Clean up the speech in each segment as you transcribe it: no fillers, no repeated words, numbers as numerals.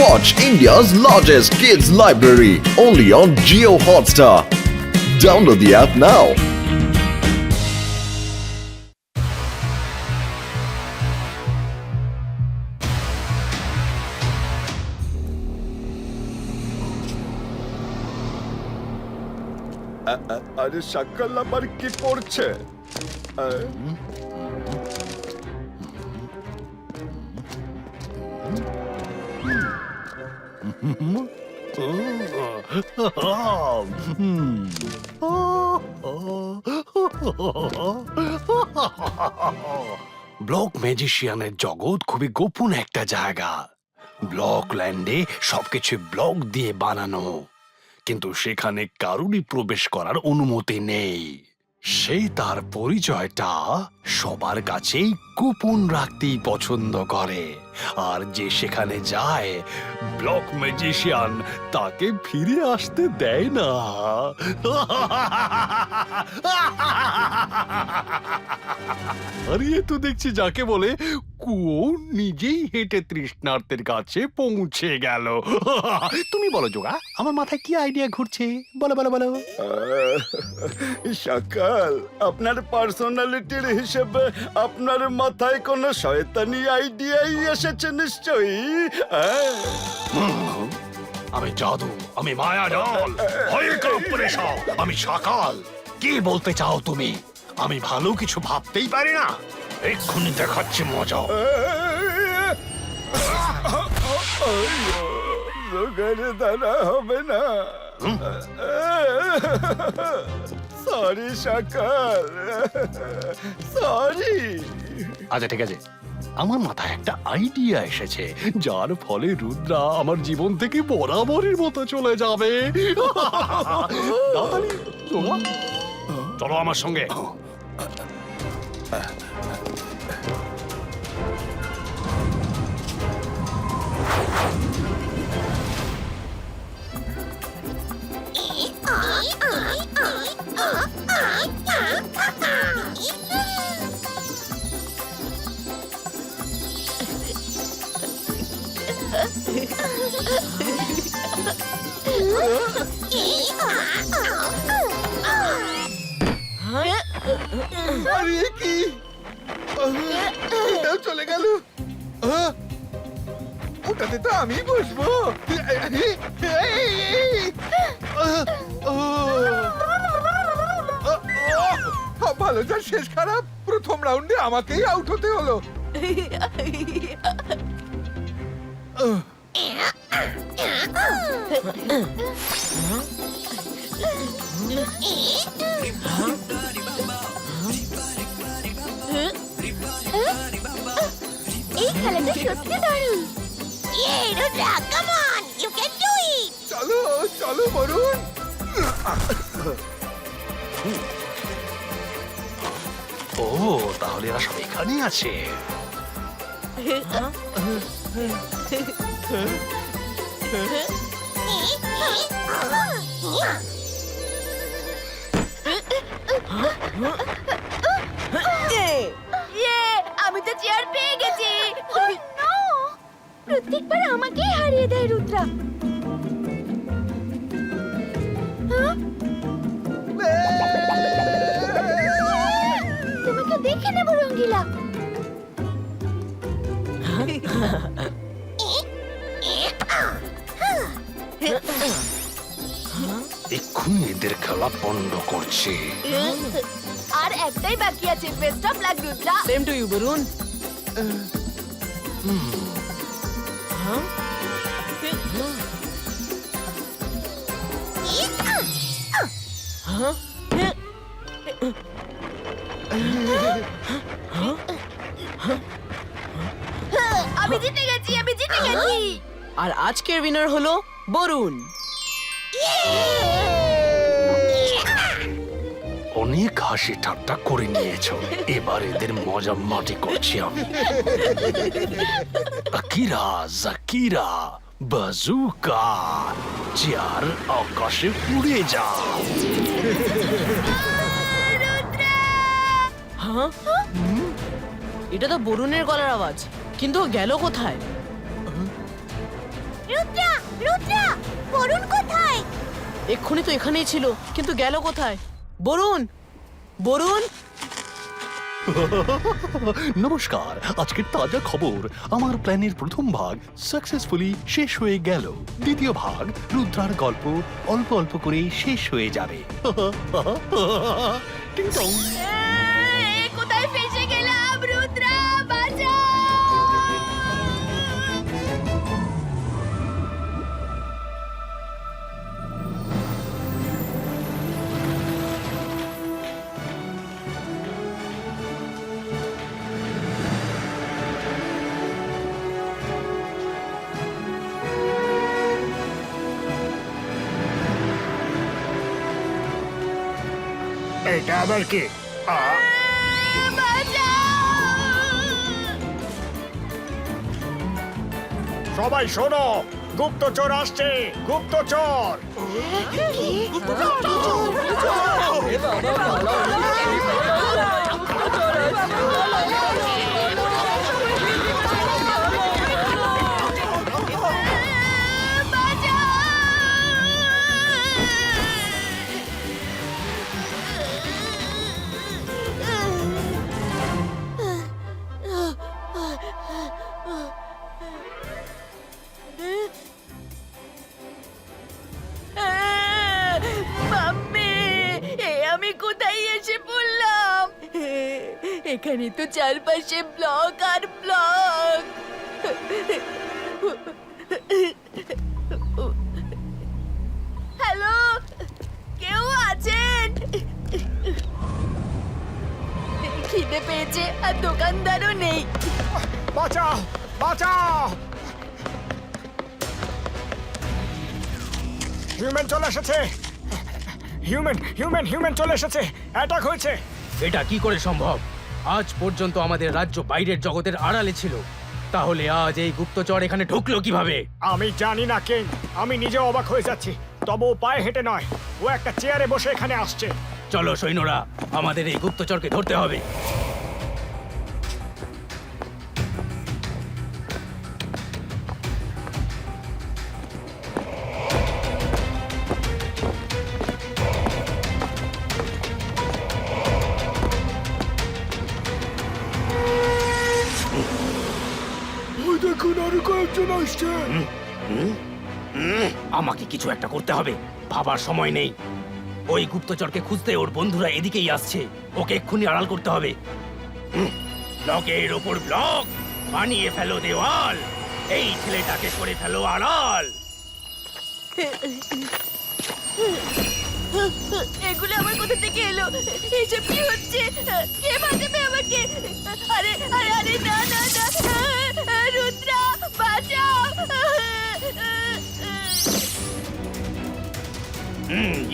Watch India's largest kids library only on Jio Hotstar. Download the app now. আরে সকাল আবার কি পড়ছে? ব্লক ম্যাজিশিয়ানের জগৎ খুবই গোপন একটা জায়গা। ব্লক ল্যান্ডে সবকিছু ব্লক দিয়ে বানানো, কিন্তু সেখানে কারুরই প্রবেশ করার অনুমতি নেই। সেই তার পরিচয়টা সবার কাছেই গোপন রাখতেই পছন্দ করে, আর যে সেখানে যায় ব্লক ম্যাজিশিয়ান তাকে ফিরে আসতে দেয় না। আরে তো দেখছি যাকে বলে কুয়ো নিজেই হেঁটে তৃষ্ণার্তের কাছে পৌঁছে গেল। তুমি বলো যোগা, আমার মাথায় কি আইডিয়া ঘুরছে? বলো বলো বলো। সকাল, আপনার পার্সোনালিটির হিসেবে আপনার মাথায় কোনো শয়তানি আইডিয়াই এসেছে নিশ্চয়ই। আমি জাদু, আমি মায়াজাল, ভয়ঙ্কর পরেশান, আমি সকাল। কি বলতে চাও তুমি? আমি ভালো কিছু ভাবতেই পারি না? এক্ষুনি দেখাচ্ছি মজা। রোগের দ্বারা হবে না। সরি সকাল, সরি। আচ্ছা ঠিক আছে, আমার মাথায় একটা আইডিয়া এসেছে, যার ফলে রুদ্রা আমার জীবন থেকে বরাবরের মতো চলে যাবে। তাড়াতাড়ি, তোমরা চলো আমার সঙ্গে। আরে কি, ওটাও চলে গেল। ওটাতে তো আমি বসবো। ভালো, যার শেষ খারাপ। প্রথম রাউন্ডে আমাকেই আউট হতে হলো। এই খেলাটা সত্যি দারুণ। Rudra, come on, you can do it. চলো চলো বরুণ। ও, তাহলে এরা সব এখানেই আছে। আমি তো চেয়ার পেয়ে গেছি। প্রত্যেকবার আমাকেই হারিয়ে দেয় রুদ্রা। তোমাকে দেখে নেব রঙ্গিলা। এক্ষুনি এদের খেলা বন্ধ করছি। আর একটাই বাকি আছে। Best of luck Rudra. Same to you Varun. আমি জিতে গেছি, আমি জিতে গেছি। আর আজকের উইনার হলো বরুণ। অনেক হাসি ঠাট্টা করে নিয়েছো, এবার এদের মজা মাটি করছি আমি। আকিরা জাকিরা বাজুকা, চেয়ার আকাশে উড়ে যাও। হ্যাঁ, এটা তো বরুণের গলার আওয়াজ, কিন্তু ও গেল কোথায়? এক্ষুনি তো এখানেই ছিল, কিন্তু গেল কোথায়? বরুণ, বরুণ! নমস্কার, আজকের তাজা খবর। আমার প্ল্যানের প্রথম ভাগ সাকসেসফুলি শেষ হয়ে গেল। দ্বিতীয় ভাগ রুদ্রার গল্প অল্প অল্প করে শেষ হয়ে যাবে। টিং টং। কোথায় ফেসে গেলাম? রুদ্রা বাঁচা! এটা আবার কি? সবাই শোনো, গুপ্তচর আসছে, গুপ্তচর! মাম্মি, আমি কোথায় এসে পড়লাম? এখানে তো চারপাশে ব্লক আর ব্লক। হ্যালো, কেউ আছেন? খিদে পেয়েছে আর দোকানদারও নেই। বাঁচাও, বাঁচাও! হিউম্যান চলে এসেছে! হিউম্যান চলে এসেছে! অ্যাটাক হয়েছে! এটা কি করে সম্ভব? আজ পর্যন্ত আমাদের রাজ্য বাইরের জগতের আড়ালে ছিল, তাহলে আজ এই গুপ্তচর এখানে ঢুকলো কিভাবে? আমি জানি না কিং, আমি নিজে অবাক হয়ে যাচ্ছি। তবে ও পায়ে হেঁটে নয়, ও একটা চেয়ারে বসে এখানে আসছে। চলো সৈন্যরা, আমাদের এই গুপ্তচরকে ধরতে হবে। ওই দেখুন, আরো কয়েকজন আসছে। আমাকে কিছু একটা করতে হবে, ভাবার সময় নেই। ওই গুপ্তচরকে খুঁজতে ওর বন্ধুরা এদিকেই আসছে, ওকে এক্ষুনি আড়াল করতে হবে। ব্লকের ওপর ব্লক, বানিয়ে ফেলো দেওয়াল, এই ছেলেটাকে করে ফেলো আড়াল। এগুলো আমার কোথা থেকে এলো? এসব কি হচ্ছে? কে বাঁচাবে আমাকে? আরে আরে আরে, না না না, রুদ্রা বাঁচাও!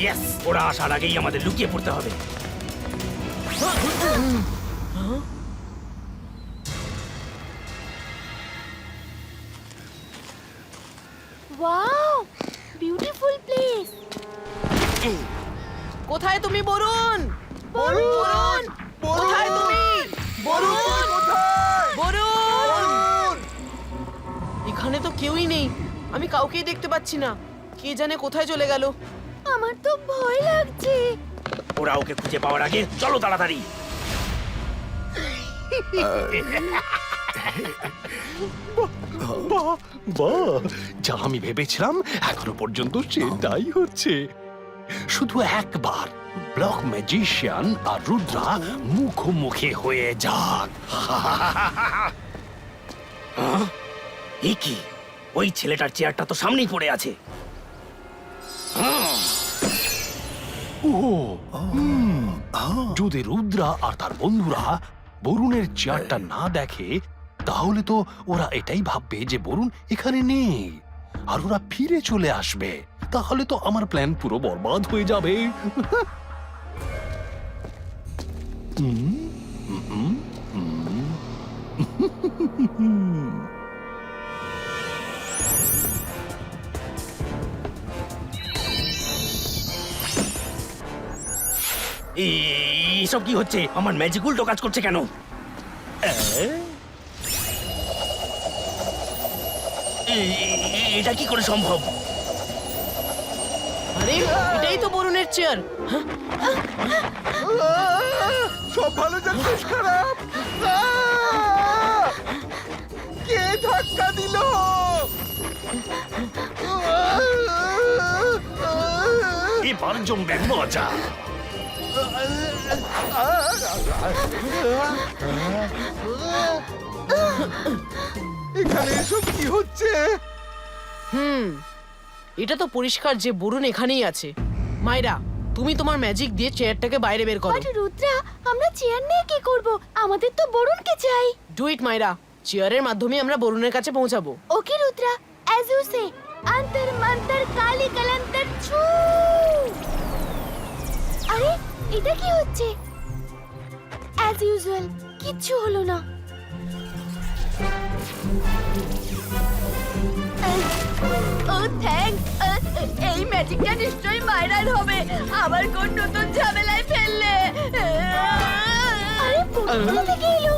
ইয়েস, ওরা আসার আগেই আমাদের লুকিয়ে পড়তে হবে। Wow, beautiful place. কোথায় তুমি বরুণ? বরুণ! কোথায় তুমি? বরুণ! বরুণ! এখানে তো কেউই নেই, আমি কাউকেই দেখতে পাচ্ছি না। কে জানে কোথায় চলে গেল? আমার তো ভয় লাগছে। ওরা ওকে খুঁজে পাওয়ার আগে চলো তাড়াতাড়ি। বাহ, যা আমি ভেবেছিলাম এখনো পর্যন্ত সেটাই হচ্ছে। শুধু একবার ব্লক ম্যাজিশিয়ান আর রুদ্রা মুখোমুখি হয়ে যাক। এ কি? ওই ছেলেটার চেয়ারটা তো সামনেই পড়ে আছে। ও, যদি রুদ্রা আর তার বন্ধুরা বরুণের চেয়ারটা না দেখে, তাহলে তো ওরা এটাই ভাববে যে বরুণ এখানে নেই, আর ওরা ফিরে চলে আসবে। তাহলে তো আমার প্ল্যান পুরো বরবাদ হয়ে যাবে। এসব কি হচ্ছে? আমার ম্যাজিক উল্টো কাজ করছে কেন? এটা কি করে সম্ভব? আরে এটাই তো বরুণের চেয়ার। সব ভালো যার শেষ খারাপ। কে ধাক্কা দিল? এবার জমবে মজা। এখানে এসব কি হচ্ছে? এটা তো পরিষ্কার যে বরুণ এখানেই আছে। মাইরা, তুমি তোমার ম্যাজিক দিয়ে চেয়ারটাকে বাইরে বের করো। বাট রুদ্রা, আমরা চেয়ার নিয়ে কি করব? আমাদের তো বরুণকে চাই। ডু ইট মাইরা, চেয়ারের মাধ্যমে আমরা বরুণের কাছে পৌঁছাবো। ওকে রুদ্রা, অ্যাজ ইউ সে। অন্তর মন্তর কালি কলন্তর ছু। আরে এটা কি হচ্ছে? অ্যাজ ইউজুয়াল কিচ্ছু হলো না। ও থ্যাঙ্কস। এই ম্যাজিকটা নিশ্চয়ই মাইরার হবে। আবার কোন নতুন ঝামেলায় ফেললে। আরে কোথা থেকে এলো?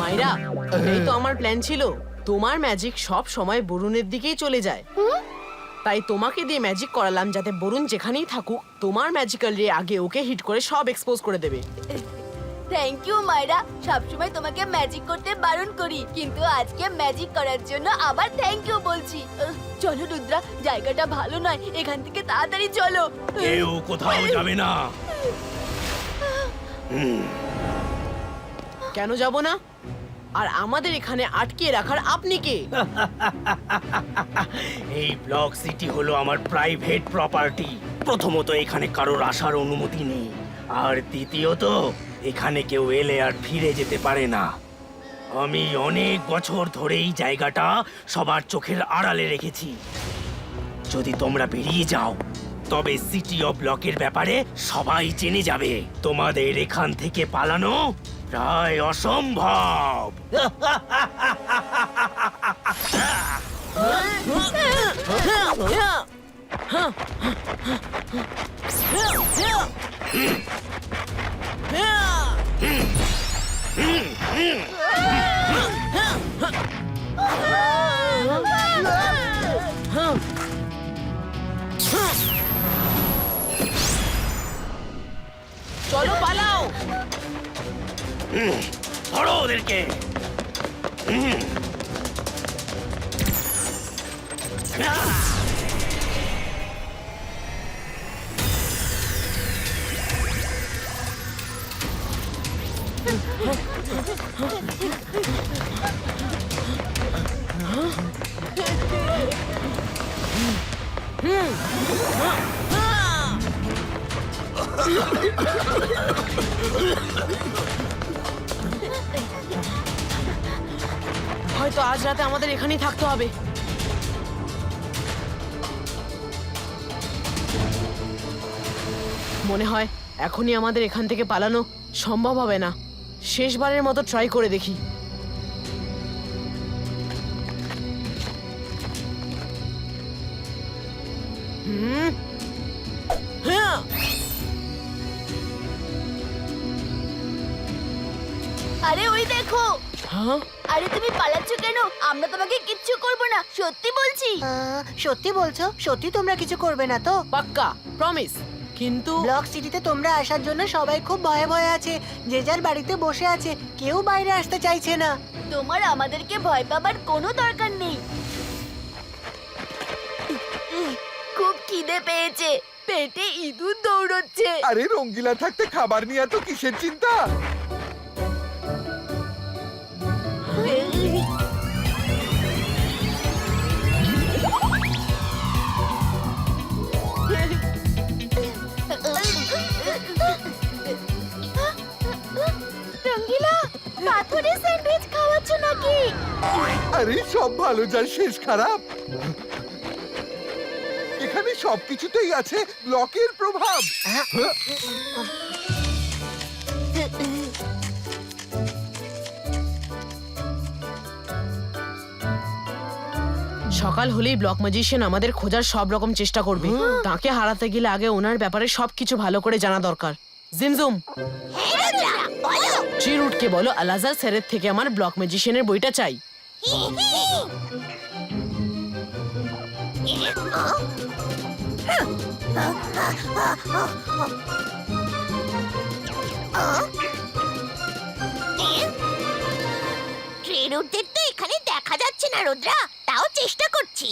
মাইরা, এটাই তো আমার প্ল্যান ছিল। তোমার ম্যাজিক সব সময় বরুণের দিকেই চলে যায়। তাই তোমাকে দিয়ে ম্যাজিক করালাম যাতে বরুণ যেখানেই থাকুক তোমার ম্যাজিক্যাল রে আগে ওকে হিট করে সব এক্সপোজ করে দেবে। থ্যাংক ইউ মাইরা। সবসময় তোমাকে ম্যাজিক করতে বারণ করি, কিন্তু আজকে ম্যাজিক করার জন্য আবার থ্যাংক ইউ বলছি। চলো রুদ্রা, জায়গাটা ভালো নয়, এখান থেকে তাড়াতাড়ি চলো। কেউ কোথাও যাবে না। কেন যাব না? আর আমাদের এখানে আটকে রাখার আপনি কে? এই ব্লক সিটি হলো আমার প্রাইভেট প্রপার্টি। প্রথমত এখানে কারোর আসার অনুমতি নেই, আর দ্বিতীয়ত এখানে কেউ এলে আর ফিরে যেতে পারে না। আমি অনেক বছর ধরে এই জায়গাটা সবার চোখের আড়ালে রেখেছি। যদি তোমরা বেরিয়ে যাও তবে সিটি অফ ব্লকের ব্যাপারে সবাই জেনে যাবে। তোমাদের এখান থেকে পালানো প্রায় অসম্ভব। চলো পালাও। ধরো ওদেরকে। হয়তো আজ রাতে আমাদের এখানেই থাকতে হবে। মনে হয় এখনই আমাদের এখান থেকে পালানো সম্ভব হবে না। শেষবারের মতো ট্রাই করে দেখি। হ্যাঁ, আরে ওই দেখো। হ্যাঁ, আরে তুমি পালাচ্ছ কেন? আমরা তোমাকে কিচ্ছু করব না, সত্যি বলছি। সত্যি বলছো? সত্যি তোমরা কিছু করবে না তো? পাক্কা প্রমিস। কিন্তু ব্লক সিটিতে তোমরা আসার জন্য সবাই খুব ভয়ে ভয়ে আছে। যে যার বাড়িতে বসে আছে, কেউ বাইরে আসতে চাইছে না। তোমার আমাদেরকে ভয় পাবার কোনো দরকার নেই। খুব খিদে পেয়েছে, পেটে ইঁদুর দৌড়চ্ছে। আরে রঙ্গিলা থাকতে খাবার নিয়ে এত কিসের চিন্তা? রঙ্গিলা, পাথরের স্যান্ডউইচ খাওয়াচ্ছ নাকি? আরে সব ভালো যার শেষ খারাপ। এখানে সবকিছুতেই আছে ব্লকের প্রভাব। সকাল হলেই ব্লক ম্যাজিশিয়ান আমাদের খোঁজার সব রকম চেষ্টা করবে। তাকে হারাতে গেলে আগে ওনার ব্যাপারে সবকিছু ভালো করে জানা দরকার। জিমজুম, ট্রি রুটকে বলো আলাজার স্যারের থেকে আমার ব্লক ম্যাজিশিয়ানের বইটা চাই। ট্রিরুটদের তো এখানে দেখা যাচ্ছে না রুদ্রা, তাও চেষ্টা করছি।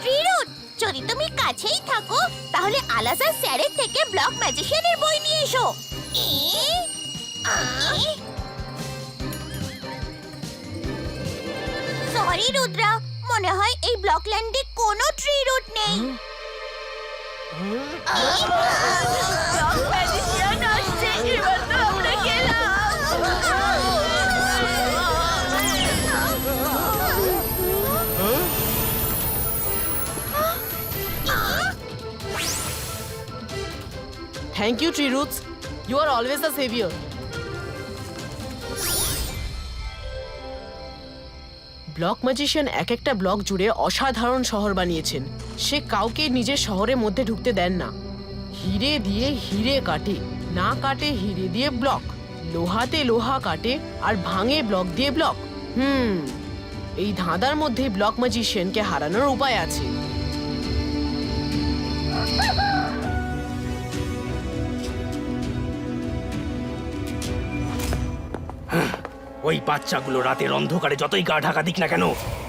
ট্রিরুট, যদি তুমি কাছেই থাকো তাহলে আলাসা স্যারের থেকে ব্লক ম্যাজিশিয়ানের বই নিয়ে এসো। সরি রুদ্রা, মনে হয় এই ব্লকল্যান্ডে কোনো ট্রিরুট নেই। ব্লক ম্যাজিশিয়ান আসছে, এবার তো আমরা গেলাম। Thank you Tree Roots, you are always a saviour. Block magician এক একটা ব্লক জুড়ে অসাধারণ শহর বানিয়েছেন। সে কাউকে নিজের শহরের মধ্যে ঢুকতে দেন না। হিরে দিয়ে হিরে কাটে, না কাটে হিরে দিয়ে ব্লক, লোহাতে লোহা কাটে আর ভাঙে ব্লক দিয়ে ব্লক। এই ধাঁধার মধ্যে ব্লক ম্যাজিশিয়ানকে হারানোর উপায় আছে। ওই বাচ্চাগুলো রাতের অন্ধকারে যতই গা ঢাকা দিক না কেন,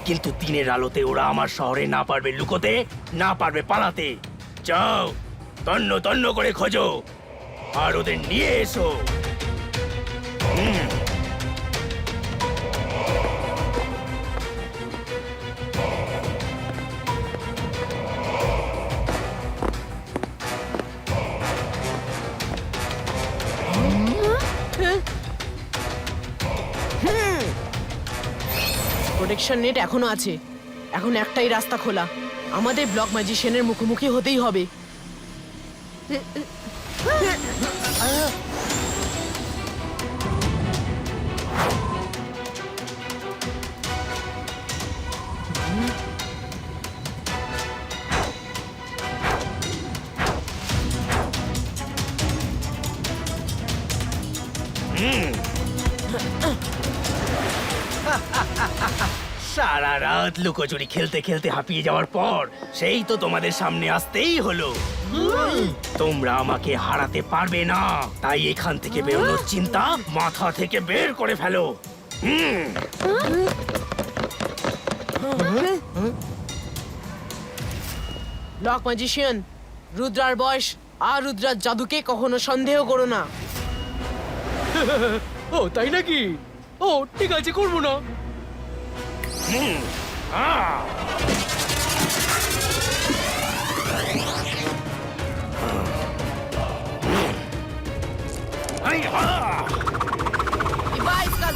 কিন্তু দিনের আলোতে ওরা আমার শহরে না পারবে লুকোতে, না পারবে পালাতে। যাও, তন্ন তন্ন করে খোঁজো আর ওদের নিয়ে এসো। প্রোটেকশন নেট এখনো আছে। এখন একটাই রাস্তা খোলা, আমাদের ব্লক ম্যাজিশিয়ানের মুখোমুখি হতেই হবে। সারা রাত লুকোচুরি খেলতে খেলতে হাঁপিয়ে যাওয়ার পর সেই তো তোমাদের সামনে আসতেই হলো। তোমরা আমাকে হারাতে পারবে না, তাই এখান থেকে বেরোনোর চিন্তা মাথা থেকে বের করে ফেলো। ব্লক ম্যাজিশিয়ান, রুদ্রার বয়স আর রুদ্রার জাদুকে কখনো সন্দেহ করো না। ও তাই নাকি? ও ঠিক আছে, করবো না।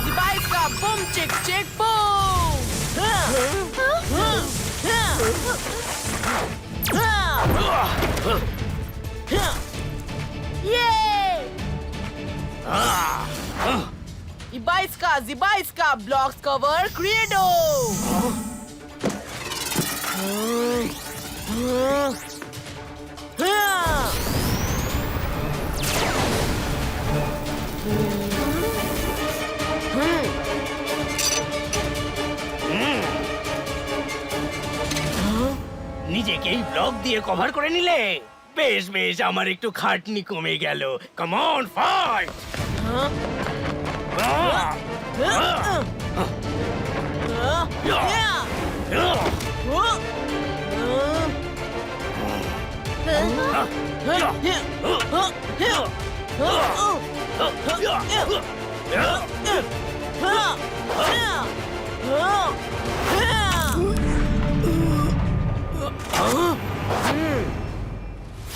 Zibaiska, boom, chick, chick, boom! Yay! Zibaiska, blocks cover, Credo! নিজেকেই ব্লক দিয়ে কভার করে নিলে। বেশ বেশ, আমার একটু খাটনি কমে গেল। Come on, fight!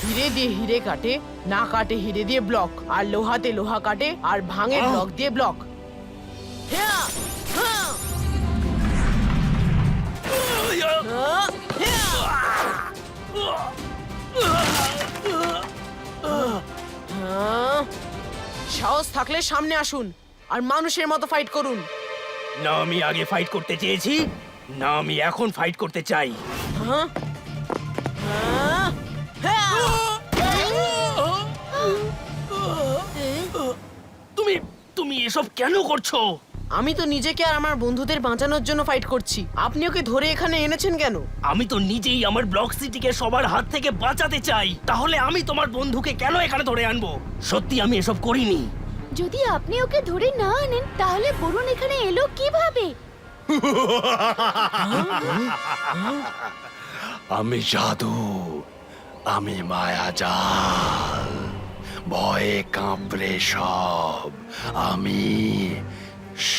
হিরে দিয়ে হিরে কাটে, না কাটে হিরে দিয়ে ব্লক, আর লোহাতে লোহা কাটে আর ভাঙে ব্লক দিয়ে ব্লক। সাহস থাকলে সামনে আসুন আর মানুষের মতো ফাইট করুন। না আমি আগে ফাইট করতে চেয়েছি, না আমি এখন ফাইট করতে চাই। তুমি তুমি এসব কেন করছো? আমি তো নিজেকে আর আমার বন্ধুদের বাঁচানোর জন্য ফাইট করছি। আপনি ওকে ধরে এখানে এনেছেন কেন? আমি তো নিজেই আমার ব্লক সিটিকে সবার হাত থেকে বাঁচাতে চাই। তাহলে আমি তোমার বন্ধুকে কেন এখানে ধরে আনবো? সত্যি আমি এসব করিনি। যদি আপনি ওকে ধরে না আনেন তাহলে বরুণ এখানে এলো কিভাবে? আমি জাদু, আমি মায়াজাল, ভয়ে কাঁপড়ে সব। আমি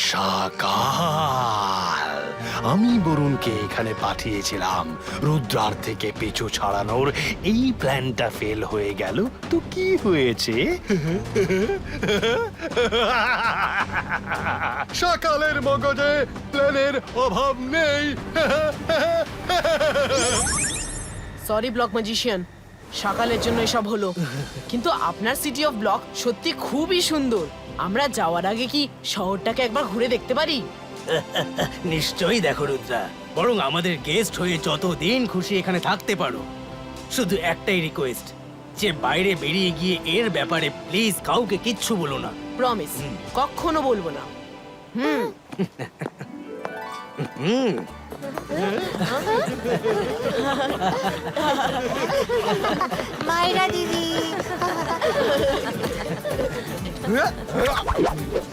সাকাল। আমি বরুণকে এখানে পাঠিয়েছিলাম রুদ্রার থেকে পিছু ছাড়ানোর। এই প্ল্যানটা ফেল হয়ে গেল তো কি হয়েছে? সকালের মগজে প্ল্যানের অভাব নেই। সরি ব্লক ম্যাজিশিয়ান, সকালের জন্য এসব হলো। কিন্তু আপনার সিটি অফ ব্লক সত্যি খুবই সুন্দর। আমরা যাওয়ার আগে কি শহরটাকে একবার ঘুরে দেখতে পারি? নিশ্চয়ই দেখো রুদ্রা, বরং আমাদের গেস্ট হয়ে যতদিন খুশি এখানে থাকতে পারো। শুধু একটাই রিকোয়েস্ট, যে বাইরে বেরিয়ে গিয়ে এর ব্যাপারে প্লিজ কাউকে কিচ্ছু বলো না। প্রমিস, কখনো বলবো না। মায়েরা দিদি,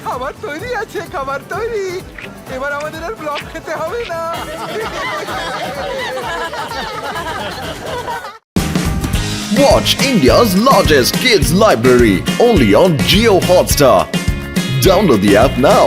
খাবার তৈরি আছে, খাবার তৈরি। এবার আমাদের আর ব্লক খেতে হবে না। Watch India's largest kids library only on Geo Hotstar. Download the app now.